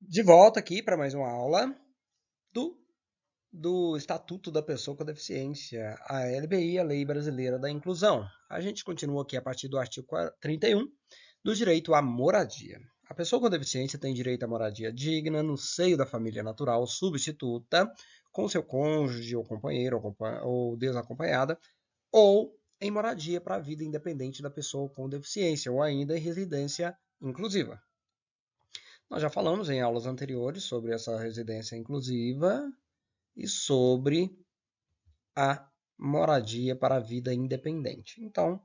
De volta aqui para mais uma aula do, do Estatuto da Pessoa com Deficiência, a LBI, a Lei Brasileira da Inclusão. A gente continua aqui a partir do artigo 31, do direito à moradia. A pessoa com deficiência tem direito à moradia digna no seio da família natural substituta, com seu cônjuge ou companheiro ou desacompanhada, ou em moradia para a vida independente da pessoa com deficiência, ou ainda em residência inclusiva. Nós já falamos em aulas anteriores sobre essa residência inclusiva e sobre a moradia para a vida independente. Então,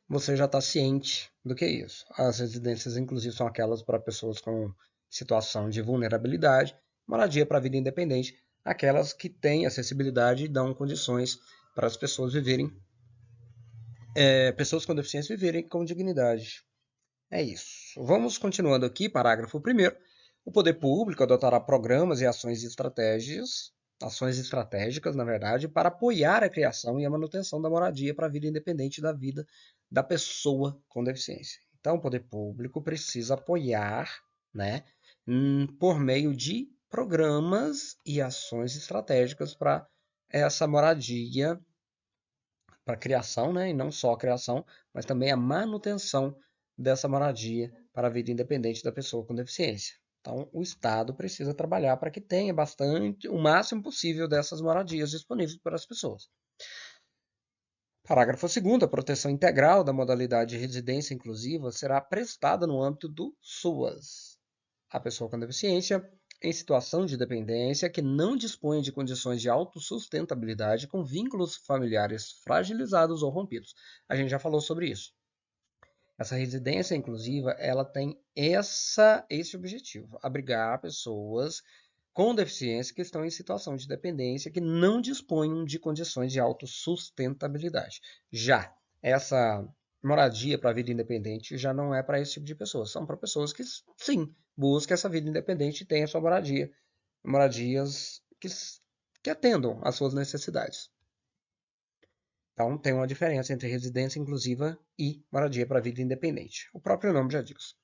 você já está ciente do que é isso. As residências inclusivas são aquelas para pessoas com situação de vulnerabilidade, moradia para a vida independente, aquelas que têm acessibilidade e dão condições para as pessoas viverem, pessoas com deficiência viverem com dignidade. É isso. Vamos continuando aqui, parágrafo 1º. O poder público adotará programas e ações estratégicas, na verdade, para apoiar a criação e a manutenção da moradia para a vida independente da vida da pessoa com deficiência. Então, o poder público precisa apoiar, né, por meio de programas e ações estratégicas para essa moradia, para a criação, né, e não só a criação, mas também a manutenção dessa moradia para a vida independente da pessoa com deficiência. Então, o Estado precisa trabalhar para que tenha bastante, o máximo possível dessas moradias disponíveis para as pessoas. Parágrafo 2º. A proteção integral da modalidade de residência inclusiva será prestada no âmbito do SUAS. A pessoa com deficiência em situação de dependência que não dispõe de condições de autossustentabilidade com vínculos familiares fragilizados ou rompidos. A gente já falou sobre isso. Essa residência inclusiva, ela tem esse objetivo, abrigar pessoas com deficiência que estão em situação de dependência que não dispõem de condições de autossustentabilidade. Já essa moradia para a vida independente já não é para esse tipo de pessoas, são para pessoas que, sim, buscam essa vida independente e têm a sua moradia, moradias que atendam às suas necessidades. Então, tem uma diferença entre residência inclusiva e moradia para a vida independente. O próprio nome já diz.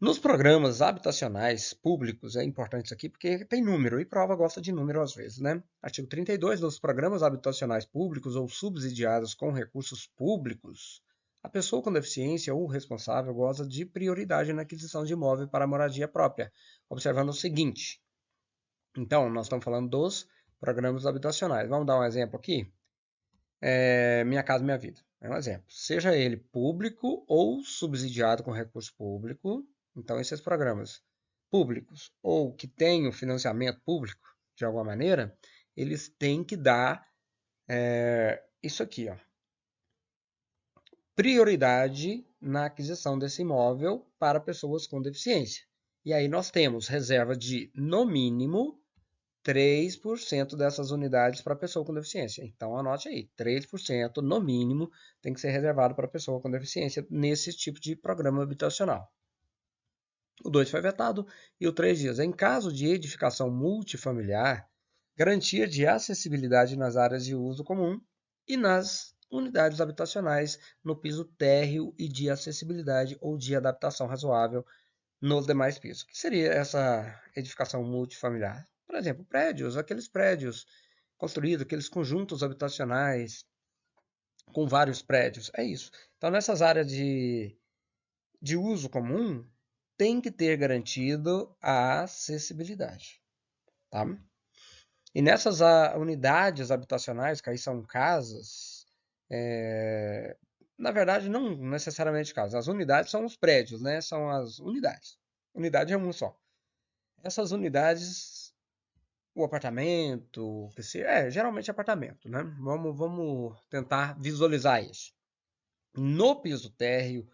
Nos programas habitacionais públicos, é importante isso aqui porque tem número, e prova gosta de número às vezes, né? Artigo 32. Nos programas habitacionais públicos ou subsidiados com recursos públicos, a pessoa com deficiência ou o responsável goza de prioridade na aquisição de imóvel para moradia própria, observando o seguinte. Então, nós estamos falando dos programas habitacionais. Vamos dar um exemplo aqui? Minha Casa Minha Vida. É um exemplo. Seja ele público ou subsidiado com recurso público. Então, esses programas públicos ou que tenham financiamento público, de alguma maneira, eles têm que dar isso aqui, ó, prioridade na aquisição desse imóvel para pessoas com deficiência. E aí nós temos reserva de, no mínimo, 3% dessas unidades para pessoa com deficiência. Então, anote aí, 3% no mínimo tem que ser reservado para pessoa com deficiência nesse tipo de programa habitacional. O 2 foi vetado e o 3 diz, em caso de edificação multifamiliar, garantia de acessibilidade nas áreas de uso comum e nas unidades habitacionais no piso térreo e de acessibilidade ou de adaptação razoável nos demais pisos. O que seria essa edificação multifamiliar? Por exemplo, prédios, aqueles prédios construídos, aqueles conjuntos habitacionais com vários prédios. É isso. Então, nessas áreas de uso comum, tem que ter garantido a acessibilidade. Tá? E nessas unidades habitacionais, que aí são casas, na verdade, não necessariamente casas. As unidades são os prédios, né? São as unidades. Unidade é uma só. Essas unidades, o apartamento, geralmente apartamento, né? Vamos tentar visualizar isso. No piso térreo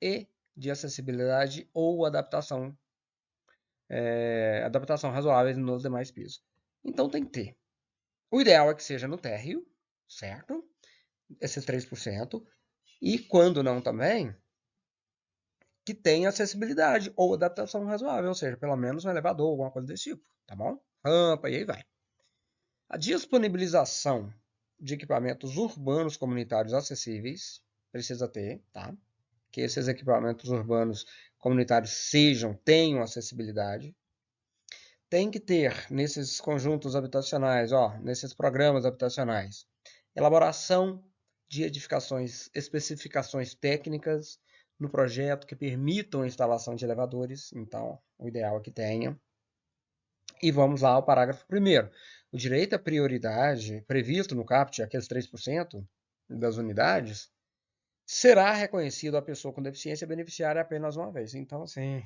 e de acessibilidade ou adaptação razoável nos demais pisos. Então tem que ter. O ideal é que seja no térreo, certo? Esses 3%. E quando não também, que tenha acessibilidade ou adaptação razoável, ou seja, pelo menos um elevador, alguma coisa desse tipo, tá bom? Rampa e aí vai. A disponibilização de equipamentos urbanos comunitários acessíveis precisa ter, tá? que esses equipamentos urbanos comunitários tenham acessibilidade. Tem que ter nesses conjuntos habitacionais, nesses programas habitacionais, elaboração de edificações, especificações técnicas no projeto que permitam a instalação de elevadores. Então, o ideal é que tenha. E vamos lá ao parágrafo 1º. O direito à prioridade previsto no CAPT, aqueles 3% das unidades, será reconhecido à pessoa com deficiência beneficiária apenas uma vez. Então, assim,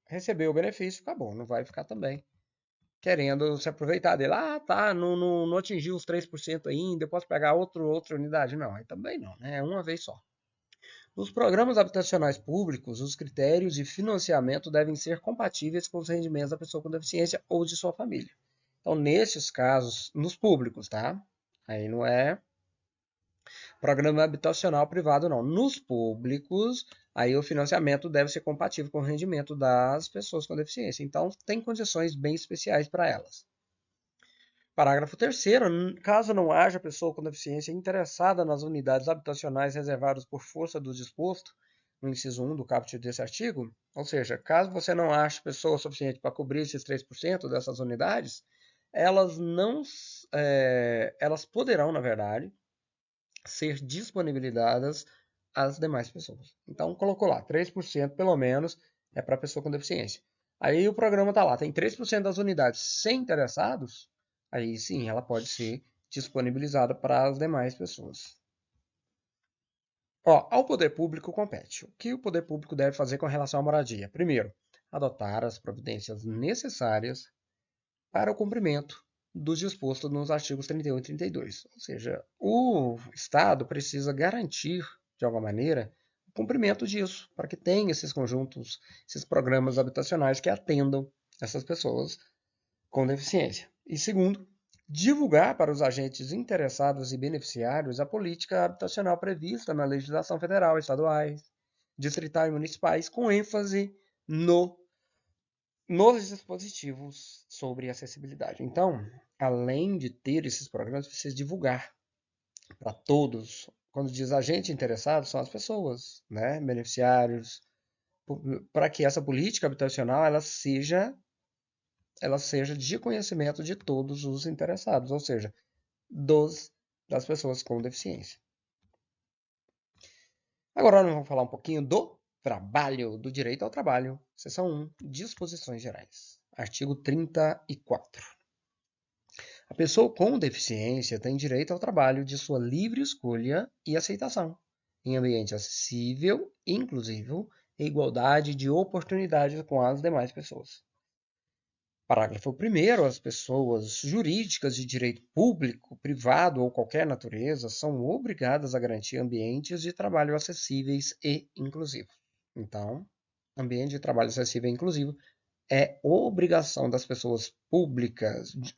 recebeu o benefício, acabou, não vai ficar também querendo se aproveitar dele. Tá, não atingiu os 3% ainda, eu posso pegar outra unidade. Não, aí também não, né? É uma vez só. Nos programas habitacionais públicos, os critérios de financiamento devem ser compatíveis com os rendimentos da pessoa com deficiência ou de sua família. Então, nesses casos, nos públicos, tá? Aí não é programa habitacional privado, não. Nos públicos, aí o financiamento deve ser compatível com o rendimento das pessoas com deficiência. Então, tem condições bem especiais para elas. Parágrafo 3º. Caso não haja pessoa com deficiência interessada nas unidades habitacionais reservadas por força do disposto no inciso 1 do caput desse artigo, ou seja, caso você não ache pessoa suficiente para cobrir esses 3% dessas unidades, elas poderão, na verdade, ser disponibilizadas às demais pessoas. Então, colocou lá, 3% pelo menos é para pessoa com deficiência. Aí o programa está lá, tem 3% das unidades sem interessados, aí sim, ela pode ser disponibilizada para as demais pessoas. Ao poder público compete. O que o poder público deve fazer com relação à moradia? Primeiro, adotar as providências necessárias para o cumprimento do disposto nos artigos 31 e 32. Ou seja, o Estado precisa garantir, de alguma maneira, o cumprimento disso, para que tenha esses conjuntos, esses programas habitacionais que atendam essas pessoas com deficiência. E segundo, divulgar para os agentes interessados e beneficiários a política habitacional prevista na legislação federal, estaduais, distrital e municipais, com ênfase nos dispositivos sobre acessibilidade. Então, além de ter esses programas, precisa divulgar para todos. Quando diz agente interessado, são as pessoas, né, beneficiários, para que essa política habitacional ela seja de conhecimento de todos os interessados, ou seja, das pessoas com deficiência. Agora nós vamos falar um pouquinho do trabalho, do direito ao trabalho. Seção 1, disposições gerais. Artigo 34. A pessoa com deficiência tem direito ao trabalho de sua livre escolha e aceitação, em ambiente acessível, inclusivo e igualdade de oportunidades com as demais pessoas. Parágrafo 1º. As pessoas jurídicas de direito público, privado ou qualquer natureza são obrigadas a garantir ambientes de trabalho acessíveis e inclusivos. Então, ambiente de trabalho acessível e inclusivo é obrigação das pessoas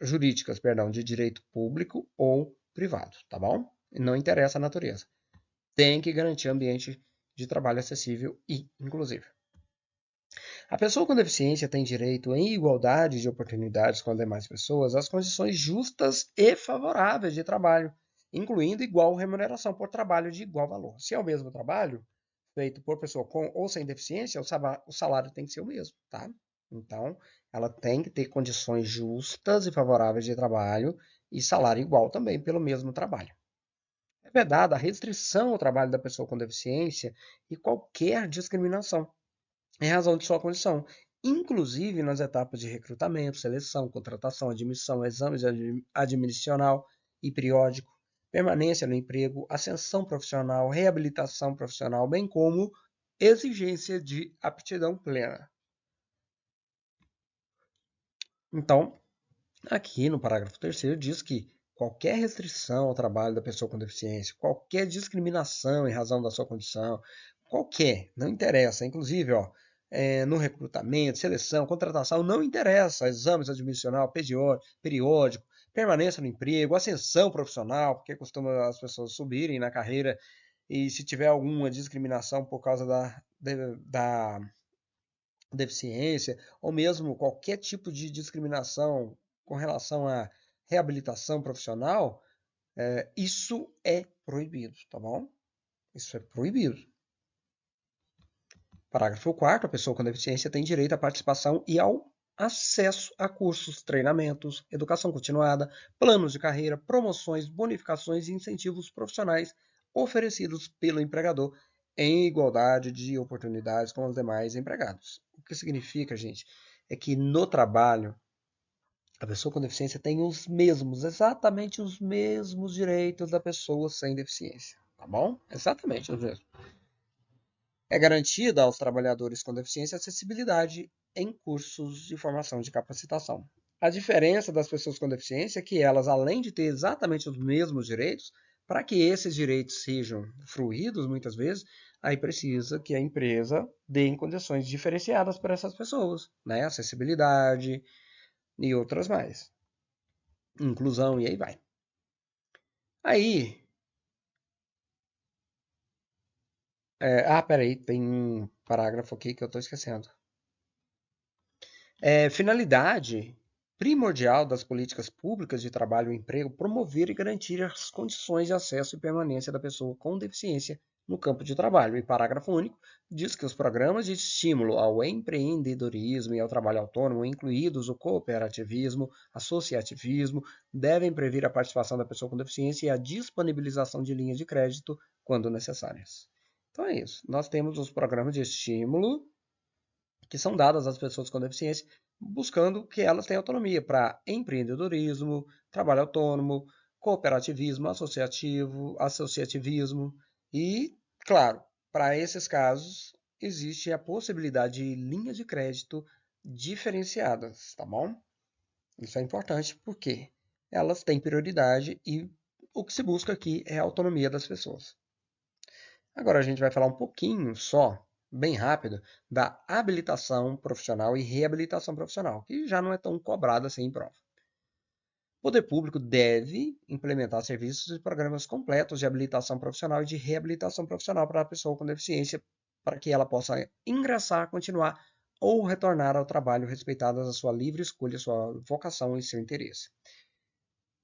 jurídicas, de direito público ou privado, tá bom? Não interessa a natureza. Tem que garantir ambiente de trabalho acessível e inclusivo. A pessoa com deficiência tem direito, em igualdade de oportunidades com as demais pessoas, às condições justas e favoráveis de trabalho, incluindo igual remuneração por trabalho de igual valor. Se é o mesmo trabalho feito por pessoa com ou sem deficiência, o salário tem que ser o mesmo, tá? Então, ela tem que ter condições justas e favoráveis de trabalho e salário igual também pelo mesmo trabalho. É vedada a restrição ao trabalho da pessoa com deficiência e qualquer discriminação em razão de sua condição, inclusive nas etapas de recrutamento, seleção, contratação, admissão, exames admissional e periódico, permanência no emprego, ascensão profissional, reabilitação profissional, bem como exigência de aptidão plena. Então, aqui no parágrafo 3º diz que qualquer restrição ao trabalho da pessoa com deficiência, qualquer discriminação em razão da sua condição, não interessa, inclusive, no recrutamento, seleção, contratação, não interessa, exames admissional, periódico, permanência no emprego, ascensão profissional, porque costuma as pessoas subirem na carreira e se tiver alguma discriminação por causa da deficiência, ou mesmo qualquer tipo de discriminação com relação à reabilitação profissional, isso é proibido, tá bom? Isso é proibido. Parágrafo 4º, a pessoa com deficiência tem direito à participação e ao acesso a cursos, treinamentos, educação continuada, planos de carreira, promoções, bonificações e incentivos profissionais oferecidos pelo empregador em igualdade de oportunidades com os demais empregados. O que significa, gente, é que no trabalho a pessoa com deficiência tem exatamente os mesmos direitos da pessoa sem deficiência, tá bom? Exatamente os mesmos. É garantida aos trabalhadores com deficiência acessibilidade em cursos de formação de capacitação. A diferença das pessoas com deficiência é que elas, além de ter exatamente os mesmos direitos, para que esses direitos sejam fruídos, muitas vezes, aí precisa que a empresa dê condições diferenciadas para essas pessoas, né? Acessibilidade e outras mais. Inclusão e aí vai. Aí, peraí, tem um parágrafo aqui que eu estou esquecendo. Finalidade primordial das políticas públicas de trabalho e emprego promover e garantir as condições de acesso e permanência da pessoa com deficiência no campo de trabalho. E parágrafo único diz que os programas de estímulo ao empreendedorismo e ao trabalho autônomo, incluídos o cooperativismo, associativismo, devem prever a participação da pessoa com deficiência e a disponibilização de linhas de crédito quando necessárias. Então é isso. Nós temos os programas de estímulo que são dadas às pessoas com deficiência, buscando que elas tenham autonomia para empreendedorismo, trabalho autônomo, cooperativismo, associativismo e, claro, para esses casos existe a possibilidade de linhas de crédito diferenciadas, tá bom? Isso é importante porque elas têm prioridade e o que se busca aqui é a autonomia das pessoas. Agora a gente vai falar um pouquinho só, bem rápido, da habilitação profissional e reabilitação profissional, que já não é tão cobrada assim em prova. O poder público deve implementar serviços e programas completos de habilitação profissional e de reabilitação profissional para a pessoa com deficiência, para que ela possa ingressar, continuar ou retornar ao trabalho respeitadas a sua livre escolha, sua vocação e seu interesse.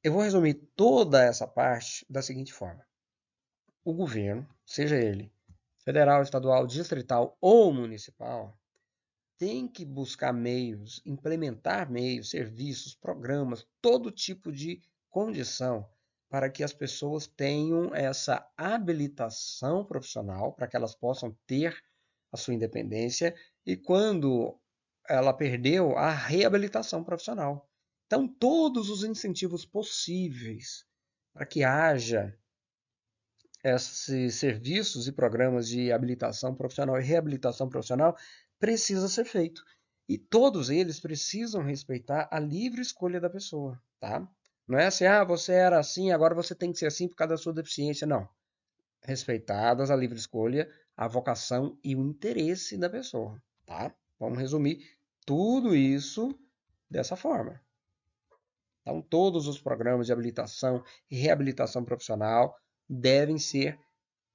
Eu vou resumir toda essa parte da seguinte forma. O governo, seja ele federal, estadual, distrital ou municipal, tem que buscar meios, implementar meios, serviços, programas, todo tipo de condição para que as pessoas tenham essa habilitação profissional, para que elas possam ter a sua independência e quando ela perdeu, a reabilitação profissional. Então, todos os incentivos possíveis para que haja esses serviços e programas de habilitação profissional e reabilitação profissional precisa ser feito. E todos eles precisam respeitar a livre escolha da pessoa, tá? Não é assim, você era assim, agora você tem que ser assim por causa da sua deficiência. Não. Respeitadas a livre escolha, a vocação e o interesse da pessoa, tá? Vamos resumir tudo isso dessa forma. Então, todos os programas de habilitação e reabilitação profissional devem ser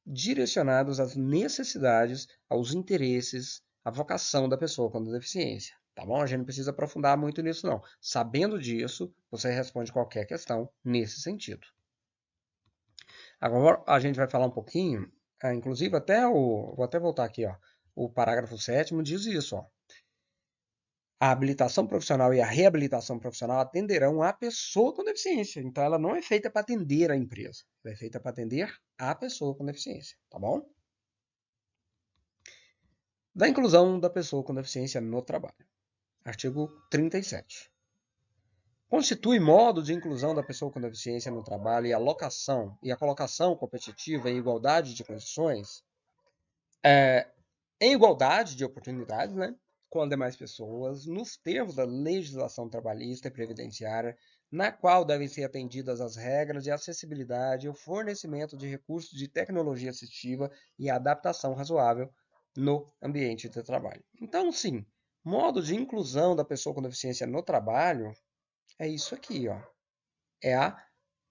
direcionados às necessidades, aos interesses, à vocação da pessoa com deficiência. Tá bom? A gente não precisa aprofundar muito nisso, não. Sabendo disso, você responde qualquer questão nesse sentido. Agora a gente vai falar um pouquinho, inclusive vou até voltar aqui, ó. O parágrafo 7º diz isso, ó. A habilitação profissional e a reabilitação profissional atenderão a pessoa com deficiência. Então, ela não é feita para atender a empresa. Ela é feita para atender a pessoa com deficiência, tá bom? Da inclusão da pessoa com deficiência no trabalho. Artigo 37. Constitui modo de inclusão da pessoa com deficiência no trabalho e a colocação competitiva em igualdade de condições, em igualdade de oportunidades, né, com as demais pessoas, nos termos da legislação trabalhista e previdenciária, na qual devem ser atendidas as regras de acessibilidade e o fornecimento de recursos de tecnologia assistiva e adaptação razoável no ambiente de trabalho. Então, sim, modo de inclusão da pessoa com deficiência no trabalho é isso aqui, ó. É a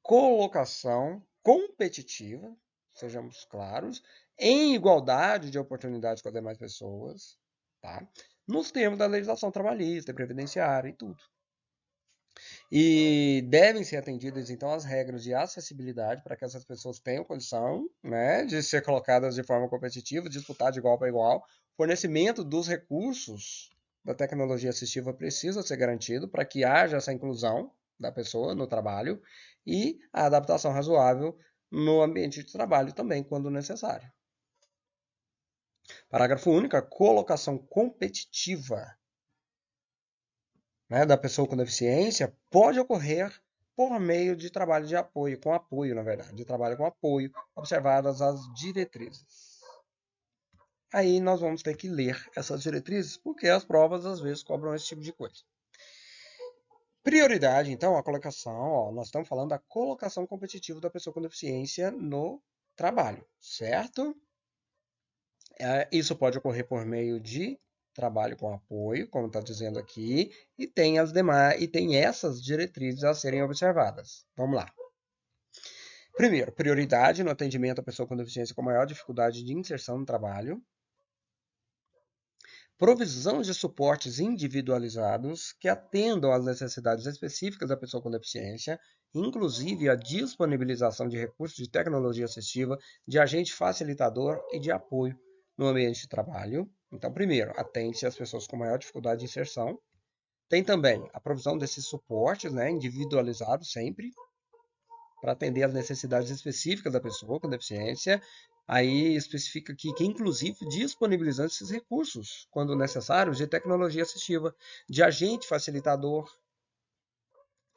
colocação competitiva, sejamos claros, em igualdade de oportunidades com as demais pessoas, tá? Nos termos da legislação trabalhista, previdenciária e tudo. E devem ser atendidas, então, as regras de acessibilidade para que essas pessoas tenham condição, né, de ser colocadas de forma competitiva, disputar de igual para igual, fornecimento dos recursos da tecnologia assistiva precisa ser garantido para que haja essa inclusão da pessoa no trabalho e a adaptação razoável no ambiente de trabalho também, quando necessário. Parágrafo único, a colocação competitiva, né, da pessoa com deficiência pode ocorrer por meio de trabalho de apoio, com apoio, na verdade, de trabalho com apoio, observadas as diretrizes. Aí nós vamos ter que ler essas diretrizes, porque as provas às vezes cobram esse tipo de coisa. Prioridade, então, a colocação, nós estamos falando da colocação competitiva da pessoa com deficiência no trabalho, certo? Isso pode ocorrer por meio de trabalho com apoio, como está dizendo aqui, e tem essas diretrizes a serem observadas. Vamos lá. Primeiro, prioridade no atendimento à pessoa com deficiência com maior dificuldade de inserção no trabalho. Provisão de suportes individualizados que atendam às necessidades específicas da pessoa com deficiência, inclusive a disponibilização de recursos de tecnologia assistiva, de agente facilitador e de apoio no ambiente de trabalho. Então, primeiro, atende-se às pessoas com maior dificuldade de inserção. Tem também a provisão desses suportes, né, individualizados sempre, para atender às necessidades específicas da pessoa com deficiência. Aí especifica aqui que, inclusive, disponibilizando esses recursos, quando necessário, de tecnologia assistiva, de agente facilitador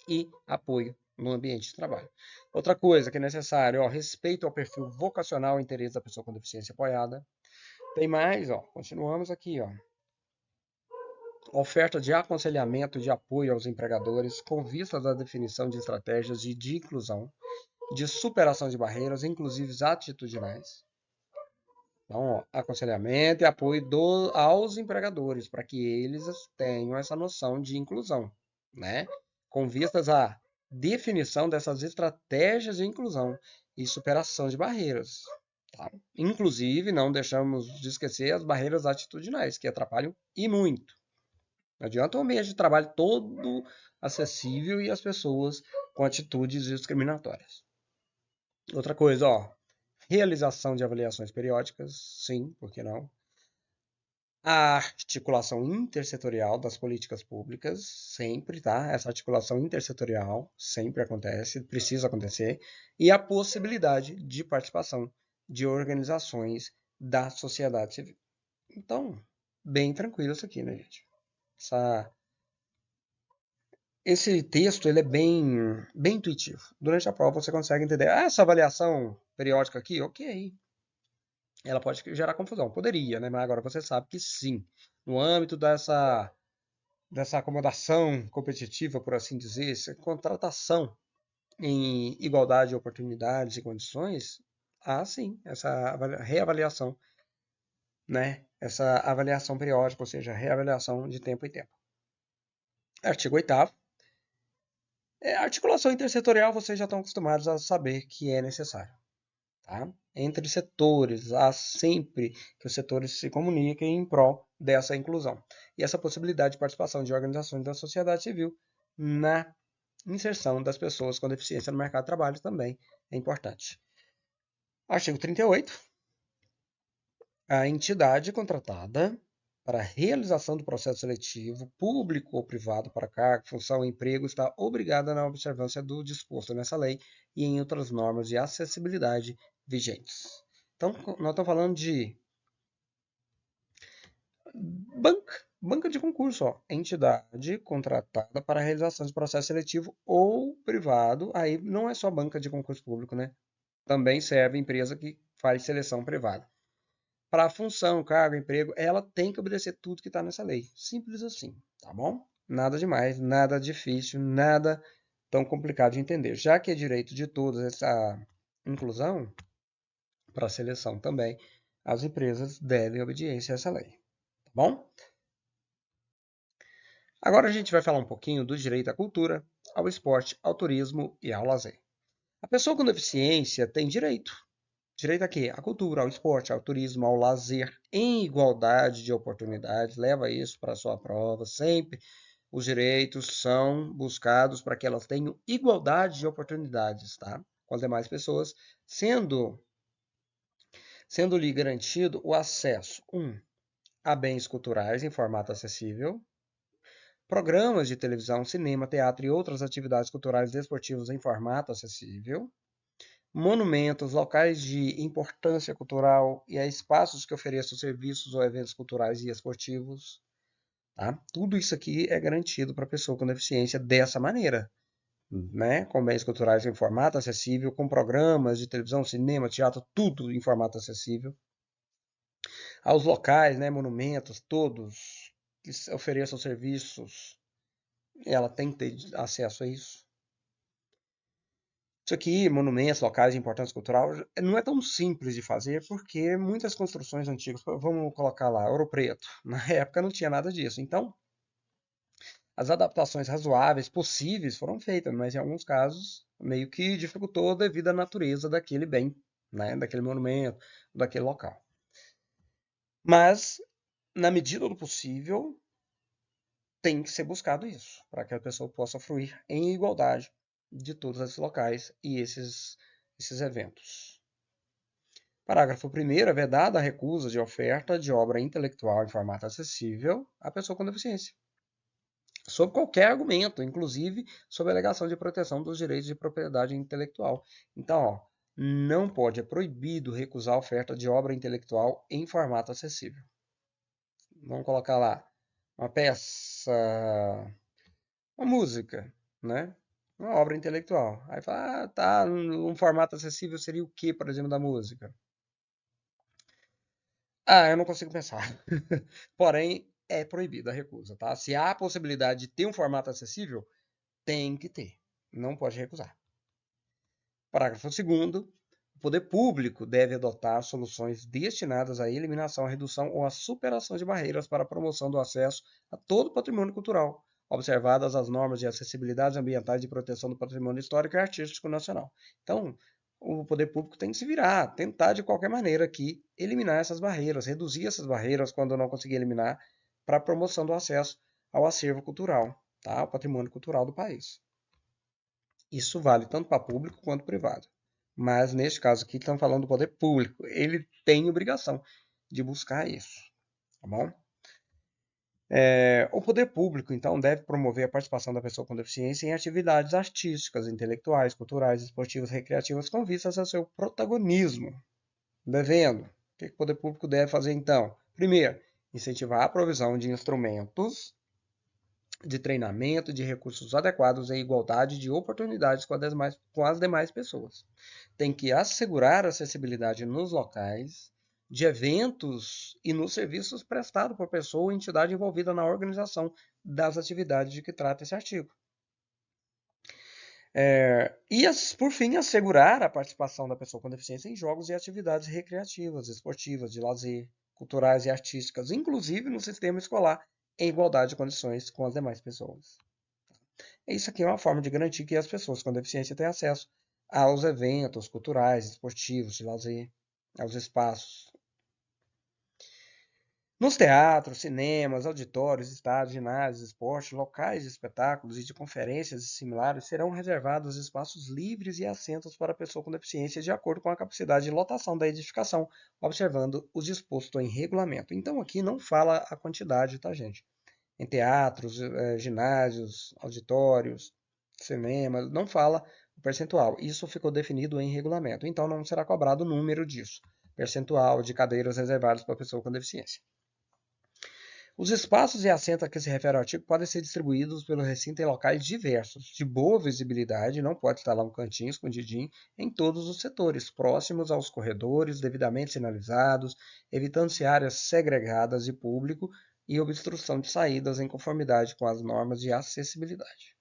e apoio no ambiente de trabalho. Outra coisa que é necessário, respeito ao perfil vocacional e interesse da pessoa com deficiência apoiada. Tem mais, continuamos aqui, oferta de aconselhamento e de apoio aos empregadores com vistas à definição de estratégias de inclusão, de superação de barreiras, inclusive atitudinais. Então, aconselhamento e apoio aos empregadores, para que eles tenham essa noção de inclusão, né? Com vistas à definição dessas estratégias de inclusão e superação de barreiras. Tá? Inclusive, não deixamos de esquecer as barreiras atitudinais, que atrapalham e muito. Não adianta um ambiente de trabalho todo acessível e as pessoas com atitudes discriminatórias. Outra coisa, realização de avaliações periódicas, sim, por que não? A articulação intersetorial das políticas públicas, sempre, tá? Essa articulação intersetorial sempre acontece, precisa acontecer. E a possibilidade de participação de organizações da sociedade civil. Então, bem tranquilo isso aqui, né, gente? Esse texto ele é bem intuitivo. Durante a prova você consegue entender. Essa avaliação periódica aqui, ok. Ela pode gerar confusão. Poderia, né? Mas agora você sabe que sim. No âmbito dessa acomodação competitiva, por assim dizer, essa contratação em igualdade de oportunidades e condições, sim, essa reavaliação, né? Essa avaliação periódica, ou seja, reavaliação de tempo em tempo. Artigo 8º. Articulação intersetorial, vocês já estão acostumados a saber que é necessário. Tá? Entre setores, há sempre que os setores se comuniquem em prol dessa inclusão. E essa possibilidade de participação de organizações da sociedade civil na inserção das pessoas com deficiência no mercado de trabalho também é importante. Artigo 38. A entidade contratada para a realização do processo seletivo, público ou privado, para cargo, função ou emprego, está obrigada na observância do disposto nessa lei e em outras normas de acessibilidade vigentes. Então, nós estamos falando de banca de concurso, entidade contratada para a realização de processo seletivo ou privado. Aí não é só banca de concurso público, né? Também serve empresa que faz seleção privada. Para a função, cargo, emprego, ela tem que obedecer tudo que está nessa lei. Simples assim, tá bom? Nada demais, nada difícil, nada tão complicado de entender. Já que é direito de todos essa inclusão, para a seleção também, as empresas devem obediência a essa lei. Tá bom? Agora a gente vai falar um pouquinho do direito à cultura, ao esporte, ao turismo e ao lazer. A pessoa com deficiência tem direito. Direito a quê? À cultura, ao esporte, ao turismo, ao lazer, em igualdade de oportunidades. Leva isso para a sua prova. Sempre os direitos são buscados para que elas tenham igualdade de oportunidades, tá? Com as demais pessoas, sendo-lhe garantido o acesso, a bens culturais em formato acessível, programas de televisão, cinema, teatro e outras atividades culturais e desportivas em formato acessível, monumentos, locais de importância cultural e a espaços que ofereçam serviços ou eventos culturais e esportivos. Tá? Tudo isso aqui é garantido para a pessoa com deficiência dessa maneira, né? Com bens culturais em formato acessível, com programas de televisão, cinema, teatro, tudo em formato acessível. Aos locais, né, monumentos, todos que ofereçam serviços, ela tem que ter acesso a isso. Isso aqui, monumentos, locais de importância cultural, não é tão simples de fazer porque muitas construções antigas, vamos colocar lá, Ouro Preto, na época não tinha nada disso. Então, as adaptações razoáveis possíveis foram feitas, mas em alguns casos meio que dificultou devido à natureza daquele bem, né, daquele monumento, daquele local. Mas, na medida do possível, tem que ser buscado isso, para que a pessoa possa fruir em igualdade de todos esses locais e esses eventos. Parágrafo 1º. É vedada a recusa de oferta de obra intelectual em formato acessível à pessoa com deficiência, sob qualquer argumento, inclusive sob a alegação de proteção dos direitos de propriedade intelectual. Então, ó, não pode, é proibido recusar a oferta de obra intelectual em formato acessível. Vamos colocar lá uma peça, uma música, né? Uma obra intelectual. Aí fala, tá, um formato acessível seria o que, por exemplo, da música? Eu não consigo pensar. Porém, é proibida a recusa, tá? Se há a possibilidade de ter um formato acessível, tem que ter. Não pode recusar. Parágrafo 2º. O poder público deve adotar soluções destinadas à eliminação, à redução ou à superação de barreiras para a promoção do acesso a todo o patrimônio cultural, observadas as normas de acessibilidade ambientais e de proteção do patrimônio histórico e artístico nacional. Então, o poder público tem que se virar, tentar de qualquer maneira aqui eliminar essas barreiras, reduzir essas barreiras quando não conseguir eliminar, para a promoção do acesso ao acervo cultural, tá? Ao patrimônio cultural do país. Isso vale tanto para público quanto privado. Mas neste caso aqui, estamos falando do poder público. Ele tem obrigação de buscar isso. Tá bom? O poder público, então, deve promover a participação da pessoa com deficiência em atividades artísticas, intelectuais, culturais, esportivas, recreativas, com vistas ao seu protagonismo. Devendo. O que o poder público deve fazer, então? Primeiro, incentivar a provisão de instrumentos de treinamento, de recursos adequados e igualdade de oportunidades com as demais pessoas. Tem que assegurar acessibilidade nos locais, de eventos e nos serviços prestados por pessoa ou entidade envolvida na organização das atividades de que trata esse artigo. Por fim, assegurar a participação da pessoa com deficiência em jogos e atividades recreativas, esportivas, de lazer, culturais e artísticas, inclusive no sistema escolar, em igualdade de condições com as demais pessoas. Isso aqui é uma forma de garantir que as pessoas com deficiência tenham acesso aos eventos culturais, esportivos, de lazer, aos espaços. Nos teatros, cinemas, auditórios, estádios, ginásios, esportes, locais de espetáculos e de conferências e similares serão reservados espaços livres e assentos para a pessoa com deficiência de acordo com a capacidade de lotação da edificação, observando o disposto em regulamento. Então aqui não fala a quantidade, tá, gente? Em teatros, ginásios, auditórios, cinema, não fala o percentual. Isso ficou definido em regulamento, então não será cobrado o número disso, percentual de cadeiras reservadas para a pessoa com deficiência. Os espaços e assentos a que se refere o artigo podem ser distribuídos pelo recinto em locais diversos, de boa visibilidade, não pode estar lá um cantinho escondidinho, em todos os setores, próximos aos corredores, devidamente sinalizados, evitando-se áreas segregadas de público e obstrução de saídas em conformidade com as normas de acessibilidade.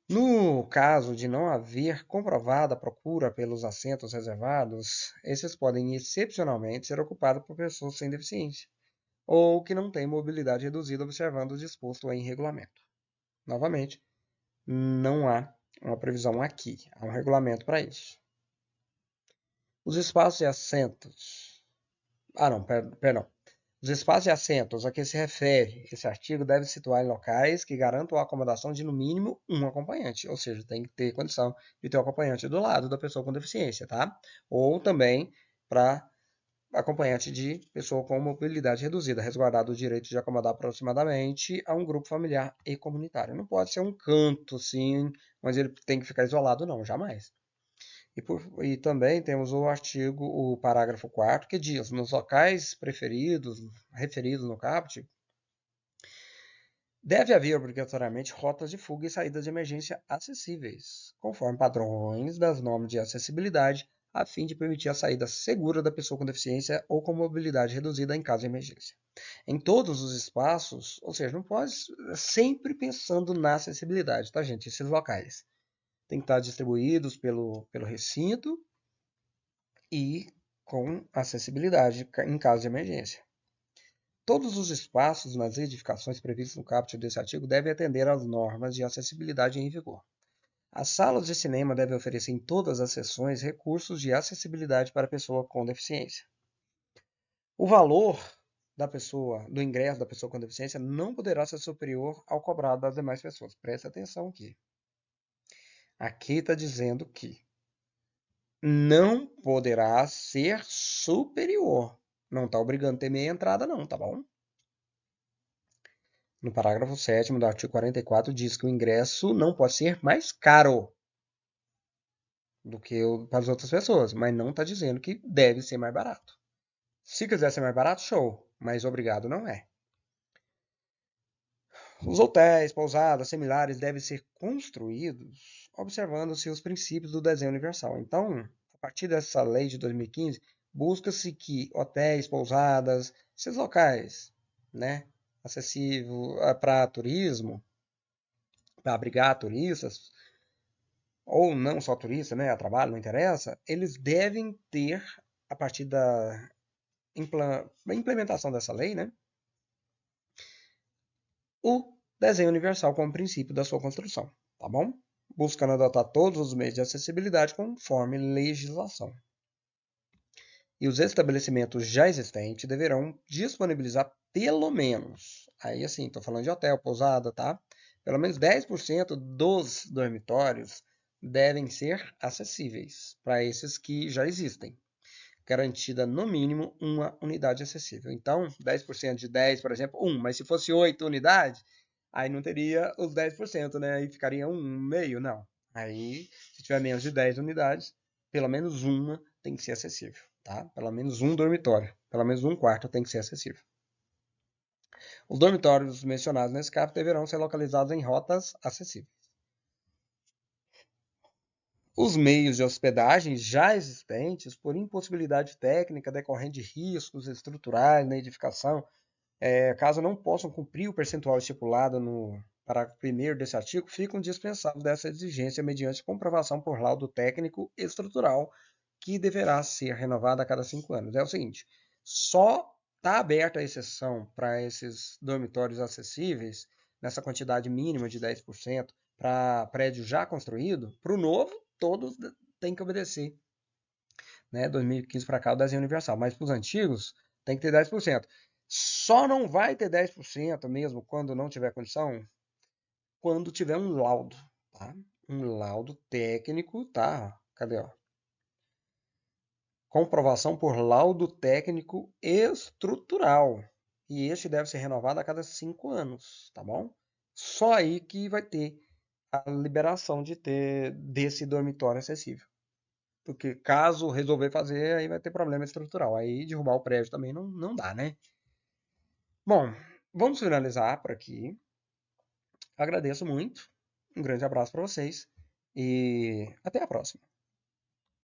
No caso de não haver comprovada procura pelos assentos reservados, esses podem excepcionalmente ser ocupados por pessoas sem deficiência ou que não têm mobilidade reduzida observando o disposto em regulamento. Novamente, não há uma previsão aqui, há um regulamento para isso. Os espaços e assentos... perdão. Os espaços e assentos a que se refere esse artigo devem se situar em locais que garantam a acomodação de no mínimo um acompanhante, ou seja, tem que ter condição de ter um acompanhante do lado da pessoa com deficiência, tá? Ou também para acompanhante de pessoa com mobilidade reduzida, resguardado o direito de acomodar aproximadamente a um grupo familiar e comunitário. Não pode ser um canto, sim, mas ele tem que ficar isolado, não, jamais. E também temos o parágrafo 4º, que diz, nos locais referidos no caput, deve haver obrigatoriamente rotas de fuga e saídas de emergência acessíveis, conforme padrões das normas de acessibilidade, a fim de permitir a saída segura da pessoa com deficiência ou com mobilidade reduzida em caso de emergência. Em todos os espaços, ou seja, não pode sempre pensando na acessibilidade, tá, gente? Esses locais têm que estar distribuídos pelo recinto e com acessibilidade em caso de emergência. Todos os espaços nas edificações previstos no caput desse artigo devem atender às normas de acessibilidade em vigor. As salas de cinema devem oferecer em todas as sessões recursos de acessibilidade para a pessoa com deficiência. O valor do ingresso da pessoa com deficiência não poderá ser superior ao cobrado das demais pessoas. Preste atenção aqui. Aqui está dizendo que não poderá ser superior. Não está obrigando a ter meia entrada, não, tá bom? No parágrafo 7º do artigo 44 diz que o ingresso não pode ser mais caro do que para as outras pessoas, mas não está dizendo que deve ser mais barato. Se quiser ser mais barato, show, mas obrigado não é. Os hotéis, pousadas, similares devem ser construídos observando-se os princípios do desenho universal. Então, a partir dessa lei de 2015, busca-se que hotéis, pousadas, esses locais, né, acessível para turismo, para abrigar turistas, ou não só turistas, né, a trabalho, não interessa, eles devem ter, a partir da implementação dessa lei, né, o desenho universal como princípio da sua construção, tá bom? Buscando adotar todos os meios de acessibilidade conforme legislação. E os estabelecimentos já existentes deverão disponibilizar pelo menos, aí assim, estou falando de hotel, pousada, tá? Pelo menos 10% dos dormitórios devem ser acessíveis para esses que já existem, garantida no mínimo uma unidade acessível. Então, 10% de 10, por exemplo, 1, mas se fosse 8 unidades, aí não teria os 10%, né? Aí ficaria 1,5, não. Aí, se tiver menos de 10 unidades, pelo menos uma tem que ser acessível, tá? Pelo menos um dormitório, pelo menos um quarto tem que ser acessível. Os dormitórios mencionados nesse capítulo deverão ser localizados em rotas acessíveis. Os meios de hospedagem já existentes, por impossibilidade técnica decorrente de riscos estruturais na edificação, caso não possam cumprir o percentual estipulado no parágrafo 1º desse artigo, ficam dispensáveis dessa exigência mediante comprovação por laudo técnico estrutural, que deverá ser renovada a cada 5 anos. É o seguinte, só está aberta a exceção para esses dormitórios acessíveis, nessa quantidade mínima de 10%, para prédio já construído, para o novo, todos têm que obedecer. Né? 2015 para cá, o desenho universal. Mas para os antigos, tem que ter 10%. Só não vai ter 10% mesmo quando não tiver condição, quando tiver um laudo. Tá? Um laudo técnico, tá? Cadê? Ó? Comprovação por laudo técnico estrutural. E este deve ser renovado a cada 5 anos, tá bom? Só aí que vai ter a liberação de ter desse dormitório acessível. Porque caso resolver fazer, aí vai ter problema estrutural. Aí derrubar o prédio também não dá, né? Bom, vamos finalizar por aqui. Agradeço muito. Um grande abraço para vocês e até a próxima.